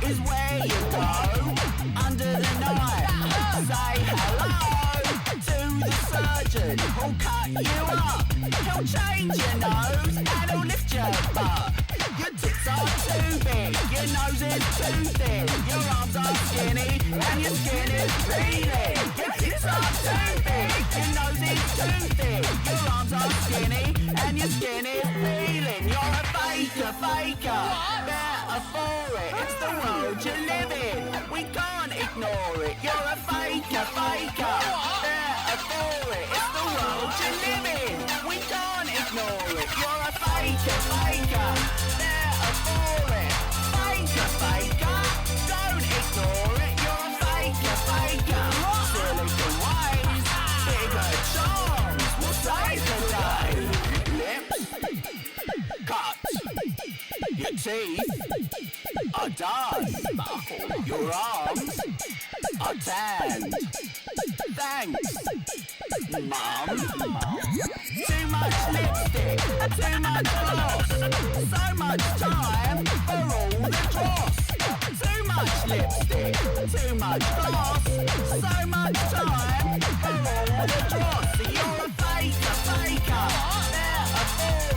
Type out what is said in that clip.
is where you go. Under the knife, say hello to the surgeon who'll cut you up. He'll change your nose and he'll lift your butt. Your tits are too big, your nose is too thin, your arms are skinny and your skin is peeling. Your tits are too big, your nose is too thin, your arms are skinny and your skin is peeling. You're a faker, better for it. It's the world you live in, we can't ignore it. You're a faker, better for it. It's the world you live in, we can't ignore it. You're a faker, better for it. Faker, don't ignore it. You're a faker, silicon ways, bigger charms will save the day. Lips cut, your teeth are done, your arms are tanned. Thanks, Mum. Too much lipstick, too much gloss, so much time for all the dross. Too much lipstick, too much gloss, so much time for all the dross. You're a faker, better for